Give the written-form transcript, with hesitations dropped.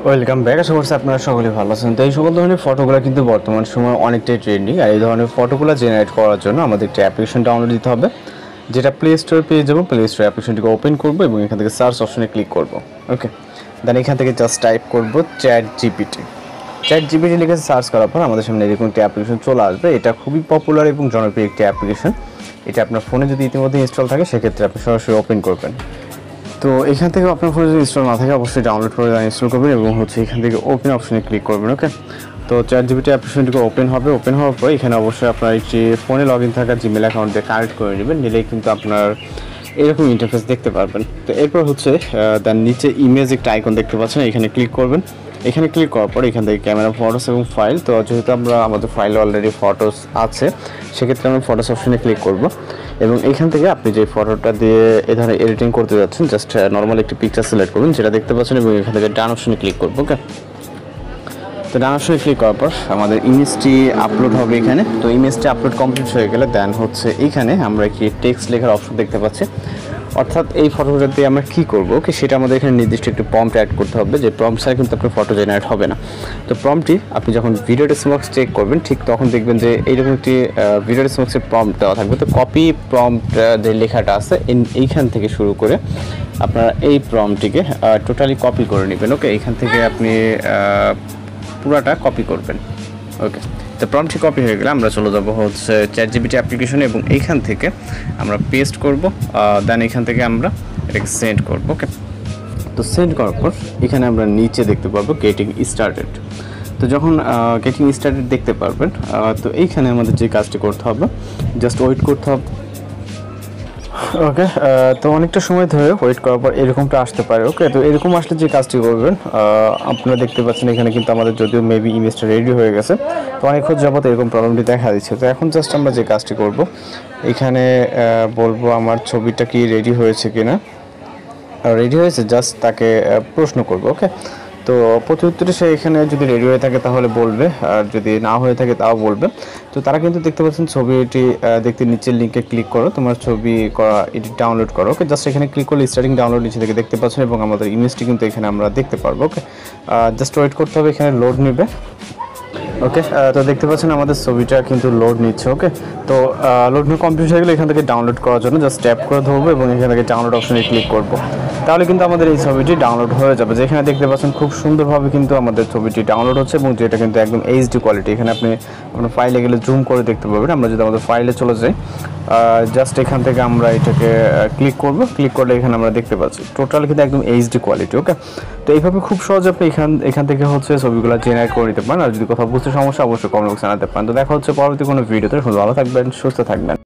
Welcome back. আশা করছি আপনারা সকলেই ভালো আছেন। তো এই সকল ধরনের ফটোগুলো কিন্তু বর্তমান সময় অনেকটাই ট্রেন্ডিং। আর এই ধরনের ফটোগুলো জেনারেট করার জন্য আমাদের একটা অ্যাপ্লিকেশন ডাউনলোড দিতে হবে, যেটা প্লে স্টোরে পেয়ে যাবো। প্লে স্টোর অ্যাপ্লিকেশনটিকে ওপেন করবো এবং এখান থেকে সার্চ অপশনে ক্লিক করবো। ওকে, দেন এখান থেকে জাস্ট টাইপ করবো চ্যাট জিপিটি। চ্যাট জিপিটি লিখে সার্চ করার পর আমাদের সামনে এরকম একটি অ্যাপ্লিকেশন চলে আসবে। এটা খুবই পপুলার এবং জনপ্রিয় একটি অ্যাপ্লিকেশন। এটা আপনার ফোনে যদি ইতিমধ্যে ইনস্টল থাকে সেক্ষেত্রে আপনি সরাসরি ওপেন করবেন। তো এখান থেকে আপনার ফোনে যদি ইনস্টল না থাকে অবশ্যই ডাউনলোড করে ইনস্টল করবেন এবং এখান থেকে ওপেন অপশনে ক্লিক করবেন। ওকে, তো চ্যাট জিপিটি অ্যাপ্লিকেশনটিকে ওপেন হবে। ওপেন হওয়ার পর এখানে অবশ্যই আপনার একটি ফোনে লগ ইন থাকা জিমেল অ্যাকাউন্ট দিয়ে কানেক্ট করে নেবেন। নিলেই কিন্তু আপনার এরকম ইন্টারফেস দেখতে পারবেন। তো এরপর তার নিচে ইমেজ একটা আইকন দেখতে পাচ্ছেন, এখানে ক্লিক করবেন। এখানে ক্লিক করার পর এখান থেকে ক্যামেরা, ফটোস এবং ফাইল। তো যেহেতু আমাদের ফাইলে অলরেডি ফটোস আছে সেক্ষেত্রে আমি ফটোস অপশনে ক্লিক করব এবং এখান থেকে আপনি যে ফটোটা দিয়ে এ ধরনের এডিটিং করতে যাচ্ছেন জাস্ট নর্মাল একটি পিকচার সিলেক্ট করবেন, যেটা দেখতে পাচ্ছেন, এবং এখান থেকে ডান অপশনে ক্লিক করবো। ওকে, তো ডান অপশনে ক্লিক করার পর আমাদের ইমেজটি আপলোড হবে এখানে। তো ইমেজটি আপলোড কমপ্লিট হয়ে গেলে দেন এইখানে আমরা একটি টেক্সট লেখার অপশন দেখতে পাচ্ছি। অর্থাৎ এই ফটোটা দিয়ে আমরা কী করবো, ওকে, সেটা আমাদের এখানে নির্দিষ্ট একটি প্রম্পট অ্যাড করতে হবে। যে প্রম্পট ছাড়া কিন্তু আপনার ফটো জেনারেট হবে না। তো প্রম্পটটি আপনি যখন ভিডিও ডেসক্রিপশন চেক করবেন ঠিক তখন দেখবেন যে এইরকম একটি ভিডিও ডেসক্রিপশনের প্রম্পট দেওয়া থাকবে। তো কপি প্রম্পট যে লেখাটা আছে এইখান থেকে শুরু করে আপনারা এই প্রম্পটটিকে টোটালি কপি করে নেবেন। ওকে, এইখান থেকে আপনি পুরাটা কপি করবেন। ওকে, তো প্রম্পটটি কপি হয়ে গেলে আমরা চলে যাবো চ্যাট জিপিটি অ্যাপ্লিকেশনে এবং এইখান থেকে আমরা পেস্ট করব। দেন এখান থেকে আমরা এটাকে সেন্ড করবো। ওকে, তো সেন্ড করার পর এখানে আমরা নিচে দেখতে পারবো গেটিং স্টার্টেড। তো যখন গেটিং স্টার্টেড দেখতে পারবেন, তো এইখানে আমাদের যে কাজটি করতে হবে জাস্ট ওয়েট করতে হবে। ওকে, তো অনেকটা সময় ধরে ওয়েট করার পর এরকমটা আসতে পারে। ওকে, তো এরকম আসলে যে কাজটি করবেন, আপনারা দেখতে পাচ্ছেন এখানে কিন্তু আমাদের যদিও মেবি ইমেজটা রেডি হয়ে গেছে, তো অনেকক্ষণ যাবত এরকম প্রবলেমটি দেখা দিচ্ছে। তো এখন জাস্ট আমরা যে কাজটি করব এখানে বলবো আমার ছবিটা কি রেডি হয়েছে কিনা। রেডি হয়েছে জাস্ট তাকে প্রশ্ন করব। ওকে, তো প্রত্যুত্তরে সে এখানে যদি রেডি হয়ে থাকে তাহলে বলবে, আর যদি না হয়ে থাকে তাও বলবে। তো তারা কিন্তু দেখতে পাচ্ছেন ছবিটি দেখতে নিচের লিঙ্কে ক্লিক করো, তোমার ছবি করা এটি ডাউনলোড করো। ওকে, জাস্ট এখানে ক্লিক করলে স্টার্টিং ডাউনলোড নিচে থেকে দেখতে পাচ্ছেন এবং আমাদের ইমেজটি কিন্তু এখানে আমরা দেখতে পারবো। ওকে, জাস্ট ওয়েট করতে হবে, এখানে লোড নেবে। ওকে, তো দেখতে পাচ্ছেন আমাদের ছবিটা কিন্তু লোড নিচ্ছে। ওকে, তো লোড নিয়ে কমপ্লিট হয়ে গেলে এখান থেকে ডাউনলোড করার জন্য জাস্ট ট্যাপ করে ধরবো এবং এখান থেকে ডাউনলোড অপশনে ক্লিক করব। তাহলে কিন্তু আমাদের এই ছবিটি ডাউনলোড হয়ে যাবে। যেখানে দেখতে পাচ্ছেন খুব সুন্দরভাবে কিন্তু আমাদের ছবিটি ডাউনলোড হচ্ছে এবং যেটা কিন্তু একদম এইচডি কোয়ালিটি। এখানে আপনি আপনার ফাইলে গেলে জুম করে দেখতে পাবেন। আমরা যদি আমাদের ফাইলে চলে যাই, জাস্ট এখান থেকে আমরা এটাকে ক্লিক করব। ক্লিক করলে এখানে আমরা দেখতে পাচ্ছি টোটাল কিন্তু একদম এইচডি কোয়ালিটি। ওকে, তো এইভাবে খুব সহজে আপনি এখান থেকে ছবিগুলো জেনারেট করে নিতে পারেন। আর যদি কোথাও বুঝতে সমস্যা অবশ্যই কমেন্ট বক্সে জানাতে পারেন। তো দেখা হচ্ছে পরবর্তী কোনো ভিডিওতে। ভালো থাকবেন, সুস্থ থাকবেন।